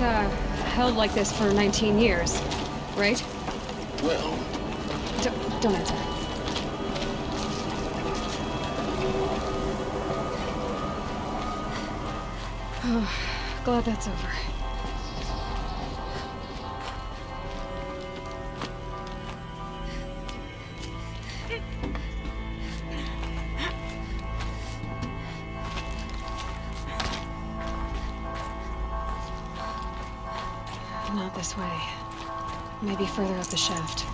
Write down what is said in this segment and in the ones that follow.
held like this for 19 years, right? Well... Don't answer. Oh, glad that's over. Not this way. Maybe further up the shaft.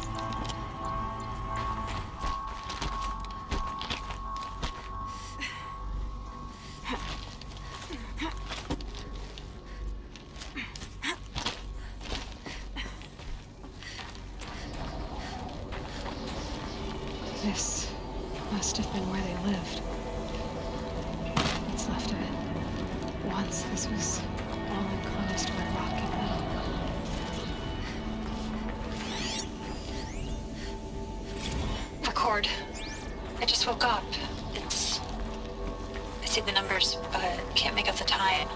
This must have been where they lived. What's left of it. Once this was all enclosed by rock and metal. Record. I just woke up. I see the numbers, but can't make out the time.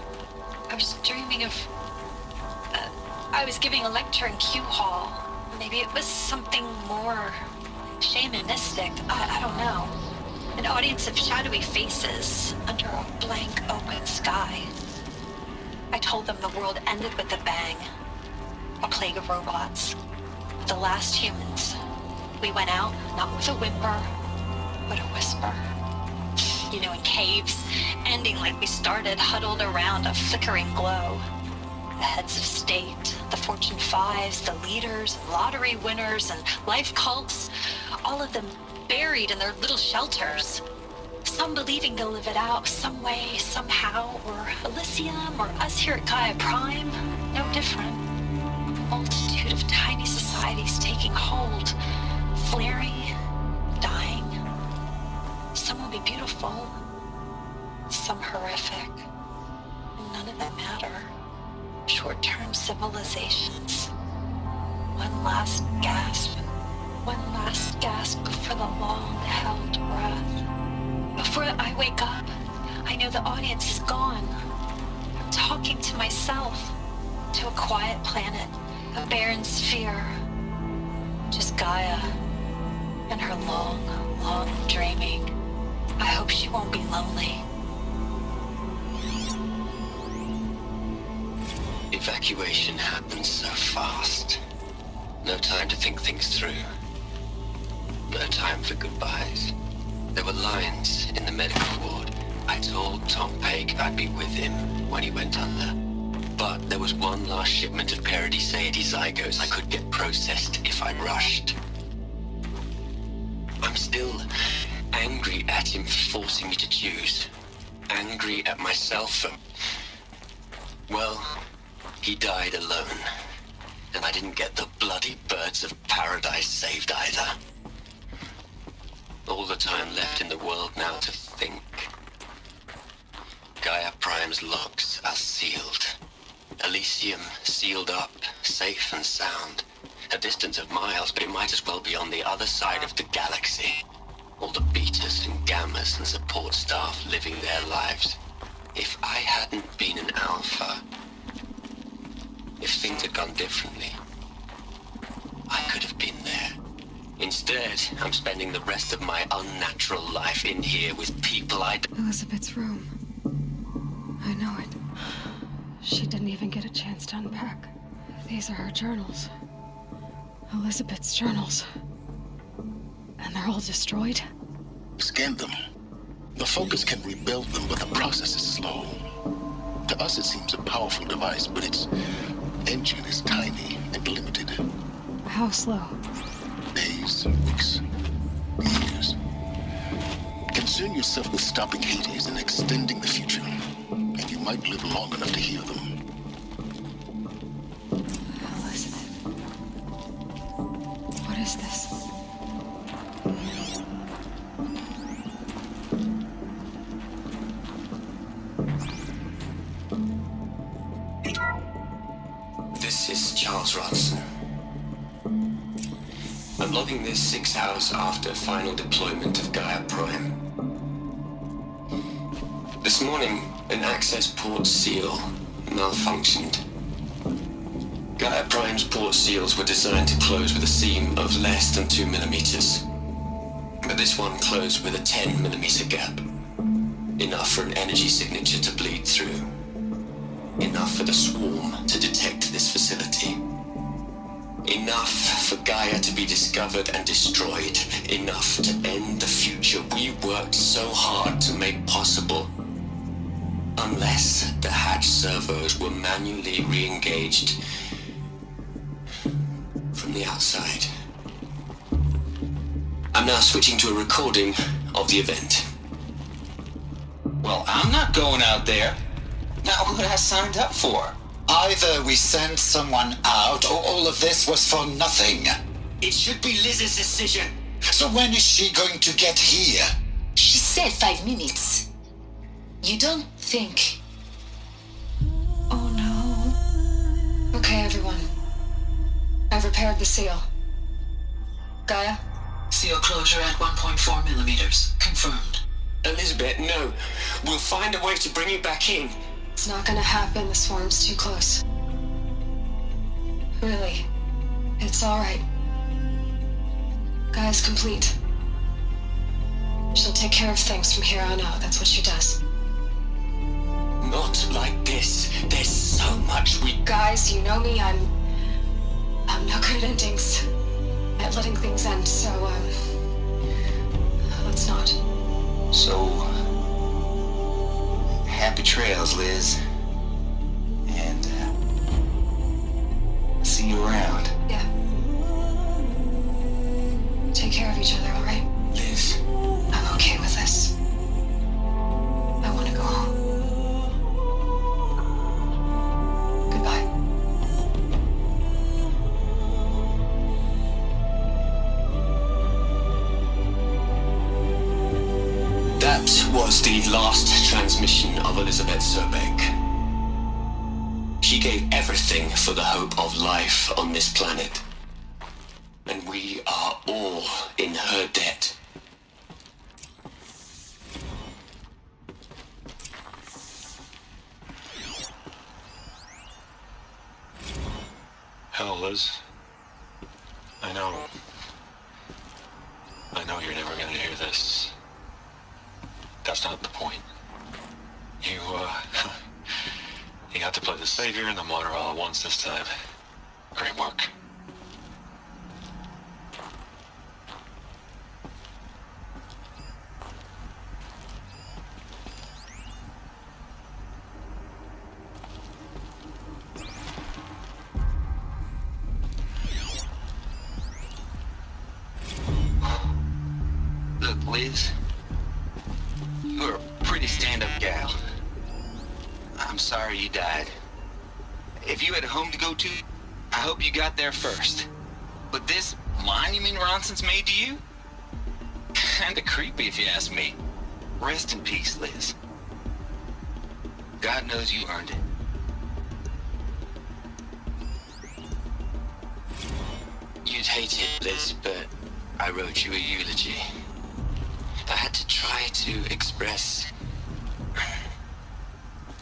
I was dreaming of... I was giving a lecture in Q Hall. Maybe it was something more shamanistic. I don't know. An audience of shadowy faces under a blank open sky. I told them the world ended with a bang. A plague of robots. The last humans. We went out, not with a whimper, but a whisper. You know, in caves, ending like we started, huddled around a flickering glow. The heads of state, the Fortune 5s, the leaders, lottery winners, and life cults, all of them buried in their little shelters. Some believing they'll live it out some way, somehow, or Elysium, or us here at Gaia Prime, no different. A multitude of tiny societies taking hold, flaring, dying. Some will be beautiful, some horrific. None of them matter. Short-term civilizations. One last gasp. One last gasp before the long-held breath. Before I wake up, I know the audience is gone. I'm talking to myself, to a quiet planet, a barren sphere. Just Gaia and her long, long dreaming. I hope she won't be lonely. Evacuation happened so fast. No time to think things through. No time for goodbyes. There were lines in the medical ward. I told Tom Pake I'd be with him when he went under. But there was one last shipment of Paradiseidae zygotes I could get processed if I rushed. I'm still angry at him for forcing me to choose. Angry at myself for... Well, he died alone. And I didn't get the bloody birds of paradise saved either. All the time left in the world now to think. Gaia Prime's locks are sealed. Elysium sealed up, safe and sound. A distance of miles, but it might as well be on the other side of the galaxy. All the betas and gammas and support staff living their lives. If I hadn't been an alpha, if things had gone differently, I could have been there. Instead, I'm spending the rest of my unnatural life in here with people Elizabeth's room. I know it. She didn't even get a chance to unpack. These are her journals. Elizabeth's journals. And they're all destroyed? Scan them. The Focus can rebuild them, but the process is slow. To us, it seems a powerful device, but its engine is tiny and limited. How slow? Days, weeks, years. Concern yourself with stopping Hades and extending the future, and you might live long enough to hear them. Elizabeth. What is this? This is Charles Rodson. I'm logging this 6 hours after final deployment of Gaia Prime. This morning, an access port seal malfunctioned. Gaia Prime's port seals were designed to close with a seam of less than 2 millimeters. But this one closed with a 10 millimeter gap. Enough for an energy signature to bleed through. Enough for the swarm to detect this facility. Enough for Gaia to be discovered and destroyed. Enough to end the future we worked so hard to make possible. Unless the hatch servos were manually re-engaged from the outside. I'm now switching to a recording of the event. Well, I'm not going out there. Not what I signed up for. Either we send someone out, or all of this was for nothing. It should be Liz's decision. So when is she going to get here? She said 5 minutes. You don't think... Oh no. Okay, everyone. I've repaired the seal. Gaia? Seal closure at 1.4 millimeters. Confirmed. Elizabeth, no. We'll find a way to bring you back in. It's not gonna happen. The swarm's too close. Really. It's alright. Gaia's complete. She'll take care of things from here on out. That's what she does. Not like this. There's so much we... Guys, you know me. I'm no good at endings. At letting things end, so, let's not. So, happy trails, Liz. And, see you around. Yeah. Take care of each other, alright? Liz. I'm okay with this. I want to go home. Goodbye. That was the last transmission of Elizabeth Sobek. She gave everything for the hope of life on this planet. And we are all in her debt. Hell, Liz. I know you're never gonna hear this. That's not the point. You got to play the savior and the martyr all at once this time. Great work. Look, Liz. You're a pretty stand-up gal. I'm sorry you died. If you had a home to go to, I hope you got there first. But this monument Ronson's made to you? Kinda creepy if you ask me. Rest in peace, Liz. God knows you earned it. You'd hate it, Liz, but I wrote you a eulogy. I had to try to express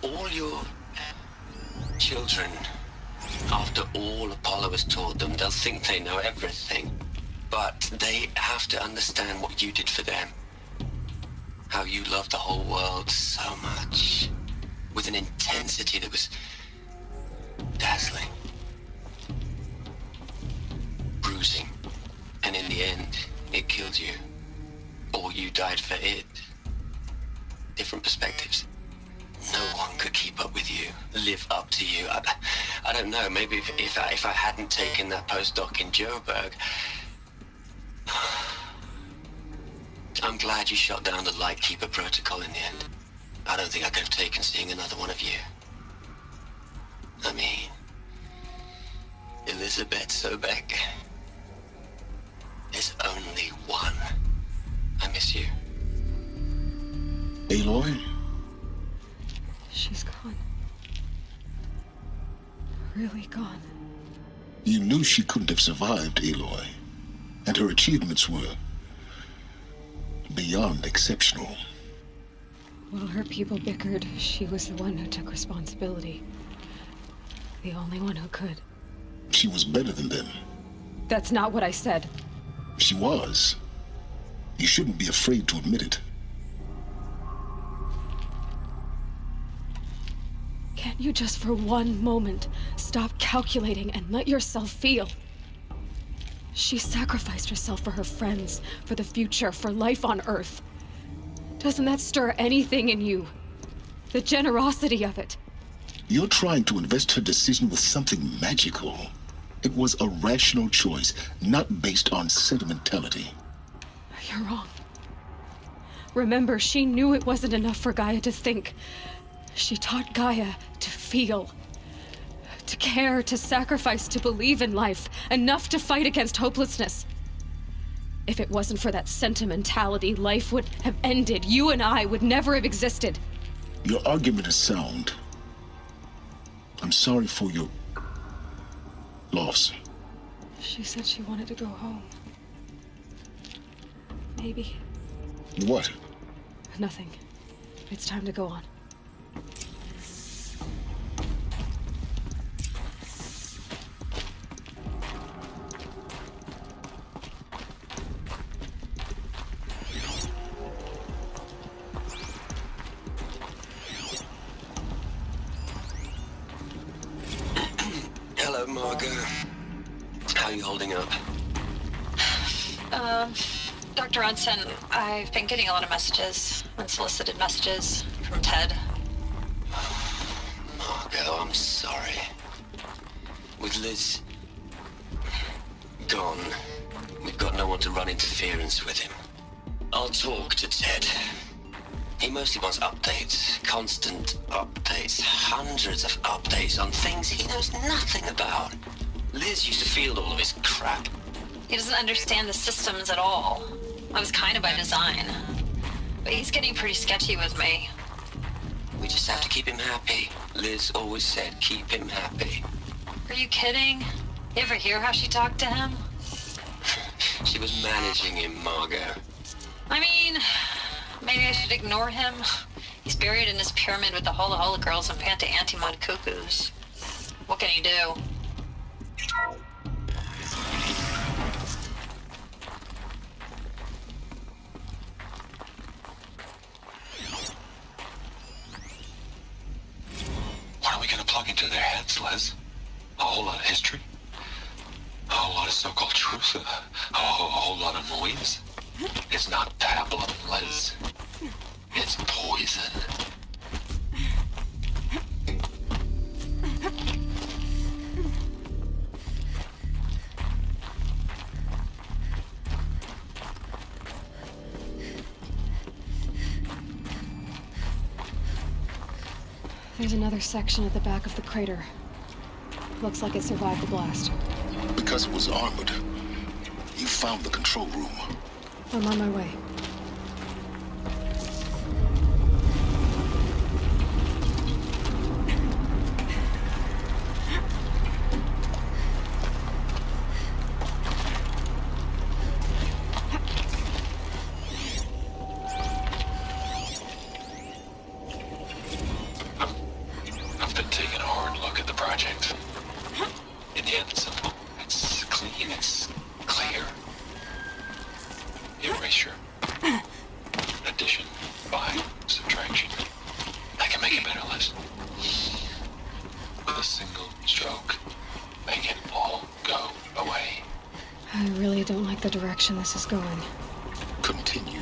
all your children. After all Apollo has taught them, they'll think they know everything. But they have to understand what you did for them. How you loved the whole world so much. With an intensity that was dazzling. Bruising. And in the end, it killed you. Or you died for it. Different perspectives. No one could keep up with you, live up to you. I don't know, maybe if I hadn't taken that postdoc in Joburg. I'm glad you shot down the Lightkeeper protocol in the end. I don't think I could have taken seeing another one of you. I mean, Elizabeth Sobek. There's only one. I miss you. Aloy? She's gone. Really gone. You knew she couldn't have survived, Aloy. And her achievements were beyond exceptional. While her people bickered, she was the one who took responsibility. The only one who could. She was better than them. That's not what I said. She was. You shouldn't be afraid to admit it. Can't you just for one moment stop calculating and let yourself feel? She sacrificed herself for her friends, for the future, for life on Earth. Doesn't that stir anything in you? The generosity of it. You're trying to invest her decision with something magical. It was a rational choice, not based on sentimentality. You're wrong. Remember, she knew it wasn't enough for Gaia to think. She taught Gaia to feel. To care, to sacrifice, to believe in life. Enough to fight against hopelessness. If it wasn't for that sentimentality, life would have ended. You and I would never have existed. Your argument is sound. I'm sorry for your loss. She said she wanted to go home. Maybe. What? Nothing. It's time to go on. Hello, Margot. How are you holding up? Dr. Ronson, I've been getting a lot of messages, unsolicited messages from Ted. Margot, I'm sorry. With Liz gone, we've got no one to run interference with him. I'll talk to Ted. He mostly wants updates, constant updates, hundreds of updates on things he knows nothing about. Liz used to field all of his crap. He doesn't understand the systems at all. That was kind of by design. But he's getting pretty sketchy with me. We just have to keep him happy. Liz always said keep him happy. Are you kidding? You ever hear how she talked to him? She was managing him, Margot. I mean, maybe I should ignore him. He's buried in his pyramid with the Hola girls and Panta Antimon cuckoos. What can he do? What are we gonna plug into their heads, Liz? A whole lot of history? A whole lot of so-called truth? A whole lot of noise? It's not pablum, Liz. It's poison. There's another section at the back of the crater. Looks like it survived the blast. Because it was armored. You found the control room. I'm on my way. I've been taking a hard look at the project. In the end, it's simple. It's clean. It's clear. Erasure. Addition. By subtraction. I can make it better, Liz. With a single stroke. Make it all go away. I really don't like the direction this is going. Continue.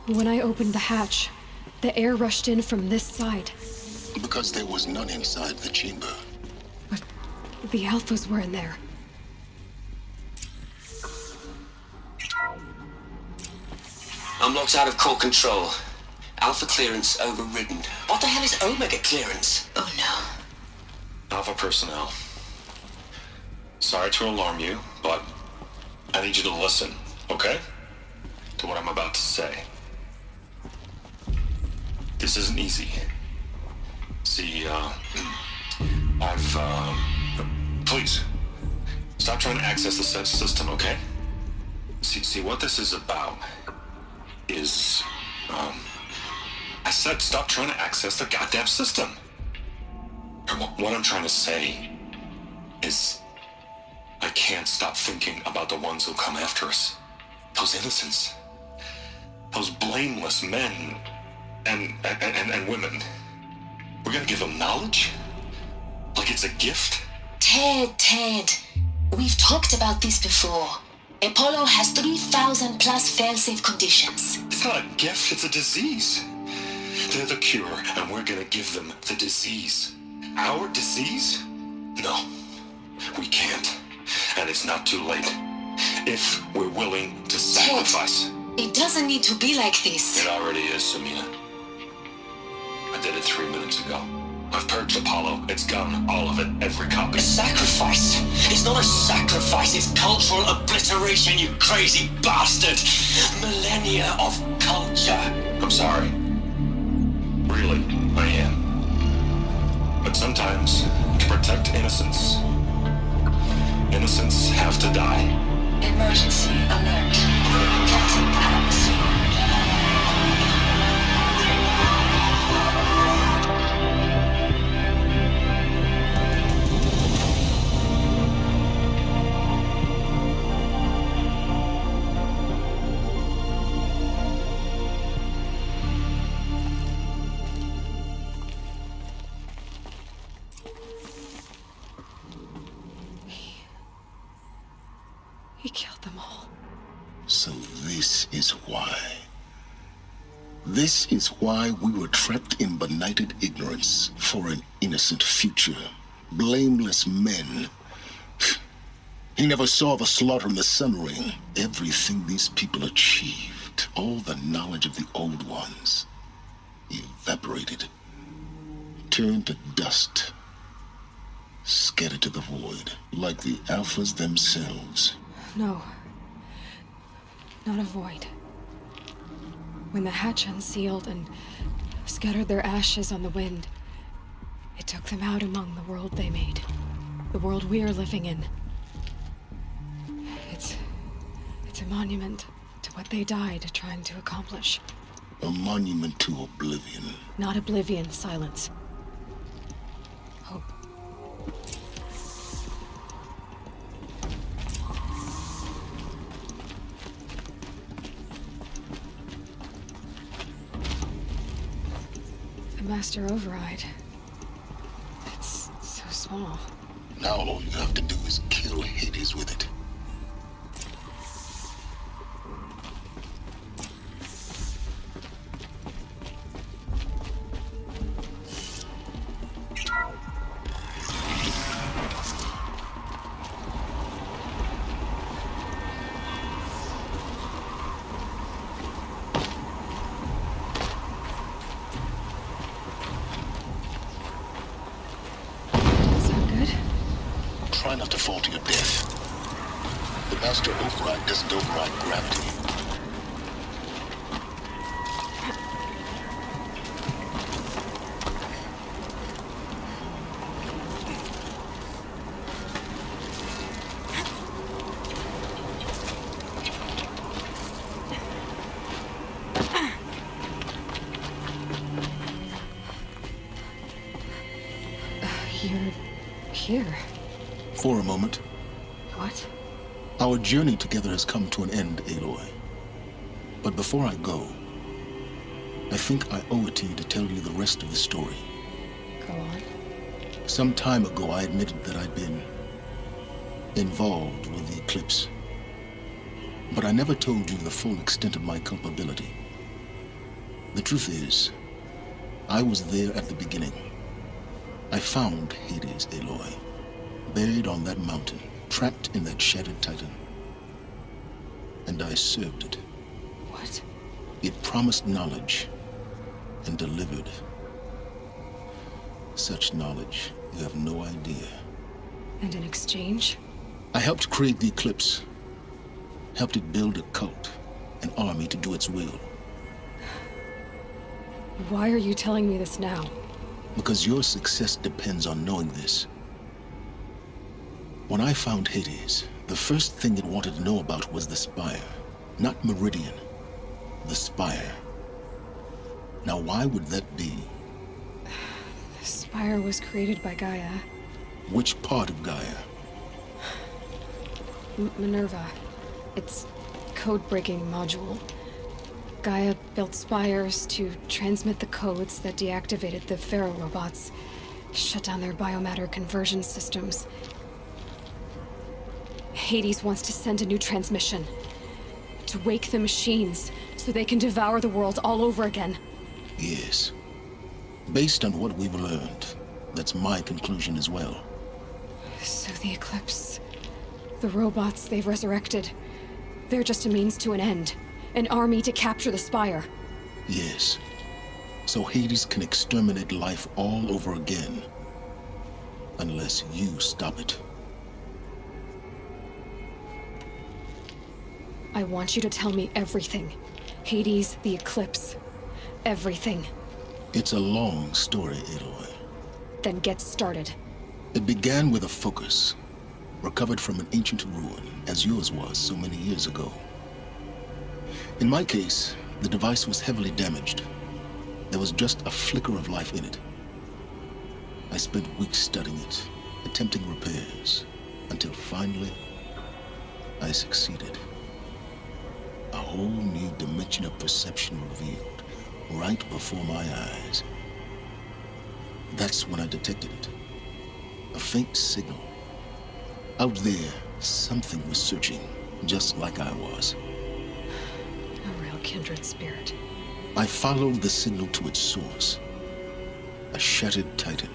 When I opened the hatch, the air rushed in from this side. Because there was none inside the chamber. But the alphas were in there. I'm locked out of core control. Alpha clearance overridden. What the hell is Omega clearance? Oh no. Alpha personnel. Sorry to alarm you, but I need you to listen, okay? To what I'm about to say. This isn't easy. See, please, stop trying to access the system, okay? See, what this is about is, I said stop trying to access the goddamn system. And what I'm trying to say is, I can't stop thinking about the ones who come after us. Those innocents. Those blameless men and women. We're gonna give them knowledge? Like it's a gift? Ted. We've talked about this before. Apollo has 3,000 plus fail-safe conditions. It's not a gift, it's a disease. They're the cure, and we're gonna give them the disease. Our disease? No, we can't. And it's not too late. If we're willing to sacrifice. Ted, it doesn't need to be like this. It already is, Samina. I did it 3 minutes ago. I've purged Apollo. It's gone. All of it. Every copy. A sacrifice? It's not a sacrifice. It's cultural obliteration, you crazy bastard. Millennia of culture. I'm sorry. Really, I am. But sometimes, to protect innocence, innocents have to die. Emergency alert. Captain atmosphere. He killed them all. So this is why. This is why we were trapped in benighted ignorance for an innocent future. Blameless men. He never saw the slaughter in the Sun Ring. Everything these people achieved, all the knowledge of the old ones, evaporated, turned to dust, scattered to the void, like the Alphas themselves. No. Not a void. When the hatch unsealed and scattered their ashes on the wind, it took them out among the world they made. The world we're living in. It's a monument to what they died trying to accomplish. A monument to oblivion. Not oblivion, Silence. Hope. The Master Override. It's so small. Now all you have to do is kill Hades with it. Try not to fall to your death. The Master Override doesn't override gravity. You're here. For a moment. What? Our journey together has come to an end, Aloy. But before I go, I think I owe it to you to tell you the rest of the story. Go on. Some time ago, I admitted that I'd been involved with the eclipse. But I never told you the full extent of my culpability. The truth is, I was there at the beginning. I found Hades, Aloy. Buried on that mountain, trapped in that shattered titan. And I served it. What? It promised knowledge, and delivered. Such knowledge, you have no idea. And in exchange? I helped create the Eclipse. Helped it build a cult, an army to do its will. Why are you telling me this now? Because your success depends on knowing this. When I found Hades, the first thing it wanted to know about was the Spire. Not Meridian. The Spire. Now why would that be? The Spire was created by Gaia. Which part of Gaia? Minerva. Its code-breaking module. Gaia built spires to transmit the codes that deactivated the Pharaoh robots, shut down their biomatter conversion systems. Hades wants to send a new transmission. To wake the machines, so they can devour the world all over again. Yes. Based on what we've learned, that's my conclusion as well. So the Eclipse, the robots they've resurrected, they're just a means to an end. An army to capture the Spire. Yes. So Hades can exterminate life all over again. Unless you stop it. I want you to tell me everything. Hades, the Eclipse. Everything. It's a long story, Aloy. Then get started. It began with a focus. Recovered from an ancient ruin, as yours was so many years ago. In my case, the device was heavily damaged. There was just a flicker of life in it. I spent weeks studying it, attempting repairs, until finally, I succeeded. A whole new dimension of perception revealed, right before my eyes. That's when I detected it. A faint signal. Out there, something was searching, just like I was. A real kindred spirit. I followed the signal to its source. A shattered titan,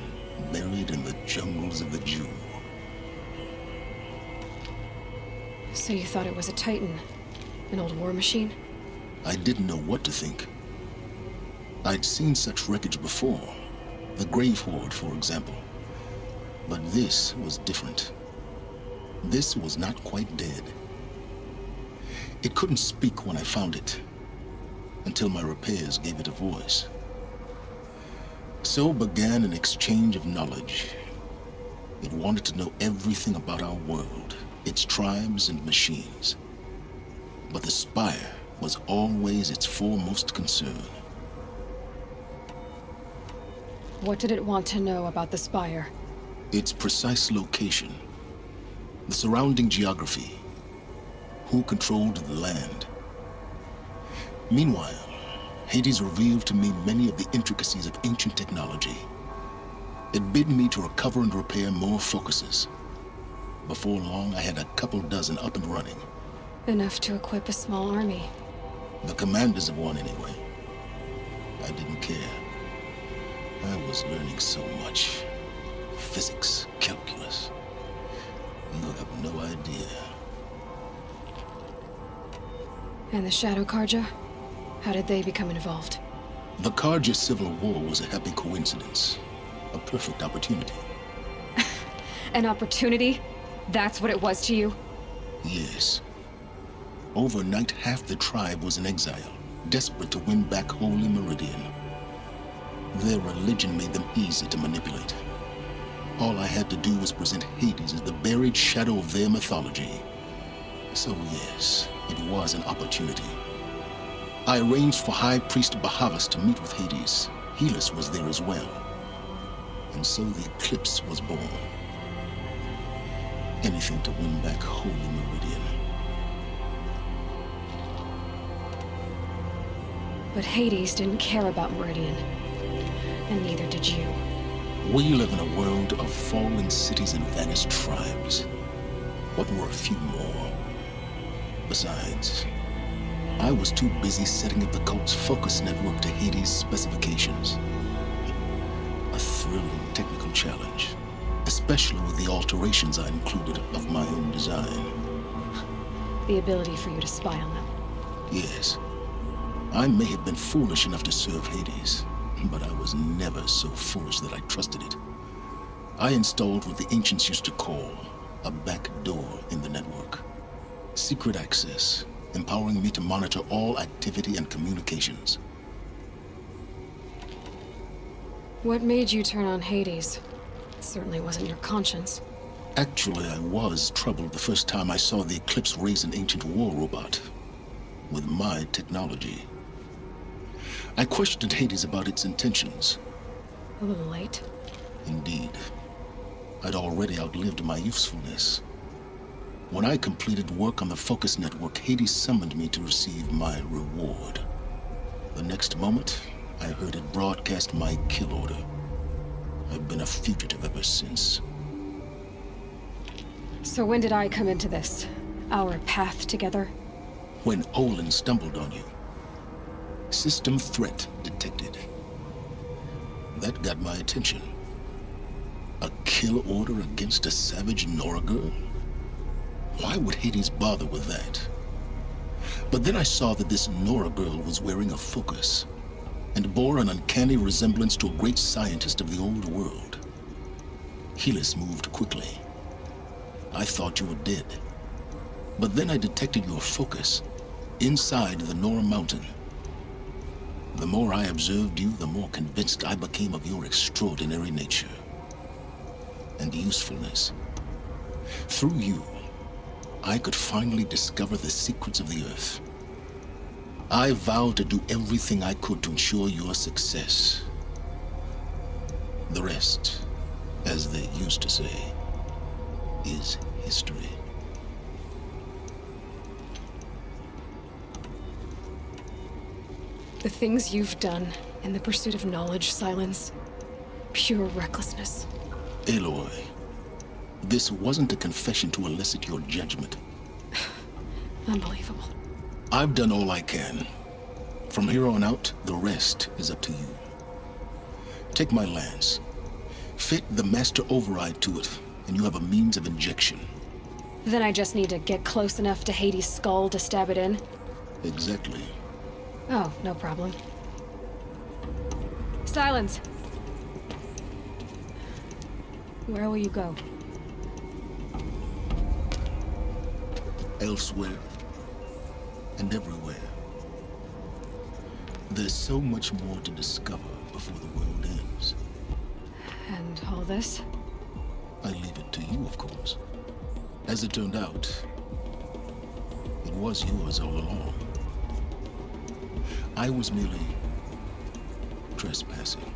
buried in the jungles of the Jewel. So you thought it was a titan? An old war machine? I didn't know what to think. I'd seen such wreckage before. The Grave Horde, for example. But this was different. This was not quite dead. It couldn't speak when I found it, until my repairs gave it a voice. So began an exchange of knowledge. It wanted to know everything about our world, its tribes and machines. But the Spire was always its foremost concern. What did it want to know about the Spire? Its precise location. The surrounding geography. Who controlled the land. Meanwhile, Hades revealed to me many of the intricacies of ancient technology. It bid me to recover and repair more focuses. Before long, I had a couple dozen up and running. Enough to equip a small army. The commanders of one, anyway. I didn't care. I was learning so much. Physics, calculus. You have no idea. And the Shadow Karja? How did they become involved? The Karja Civil War was a happy coincidence. A perfect opportunity. An opportunity? That's what it was to you? Yes. Overnight, half the tribe was in exile, desperate to win back Holy Meridian. Their religion made them easy to manipulate. All I had to do was present Hades as the buried shadow of their mythology. So yes, it was an opportunity. I arranged for High Priest Bahavas to meet with Hades. Helis was there as well. And so the Eclipse was born. Anything to win back Holy Meridian. But Hades didn't care about Meridian. And neither did you. We live in a world of fallen cities and vanished tribes. What were a few more? Besides, I was too busy setting up the cult's focus network to Hades' specifications. A thrilling technical challenge, especially with the alterations I included of my own design. The ability for you to spy on them. Yes. I may have been foolish enough to serve Hades, but I was never so foolish that I trusted it. I installed what the ancients used to call a back door in the network. Secret access, empowering me to monitor all activity and communications. What made you turn on Hades? It certainly wasn't your conscience. Actually, I was troubled the first time I saw the Eclipse raise an ancient war robot with my technology. I questioned Hades about its intentions. A little late. Indeed. I'd already outlived my usefulness. When I completed work on the Focus Network, Hades summoned me to receive my reward. The next moment, I heard it broadcast my kill order. I've been a fugitive ever since. So when did I come into this? Our path together? When Olin stumbled on you. System threat detected. That got my attention. A kill order against a savage Nora girl? Why would Hades bother with that? But then I saw that this Nora girl was wearing a focus and bore an uncanny resemblance to a great scientist of the old world. Helis moved quickly. I thought you were dead. But then I detected your focus inside the Nora mountain. The more I observed you, the more convinced I became of your extraordinary nature and usefulness. Through you, I could finally discover the secrets of the Earth. I vowed to do everything I could to ensure your success. The rest, as they used to say, is history. The things you've done in the pursuit of knowledge, Sylens. Pure recklessness. Aloy, this wasn't a confession to elicit your judgment. Unbelievable. I've done all I can. From here on out, the rest is up to you. Take my lance. Fit the master override to it, and you have a means of injection. Then I just need to get close enough to Hades' skull to stab it in? Exactly. Oh, no problem. Sylens! Where will you go? Elsewhere and everywhere. There's so much more to discover before the world ends. And all this? I leave it to you, of course. As it turned out, it was yours all along. I was merely trespassing.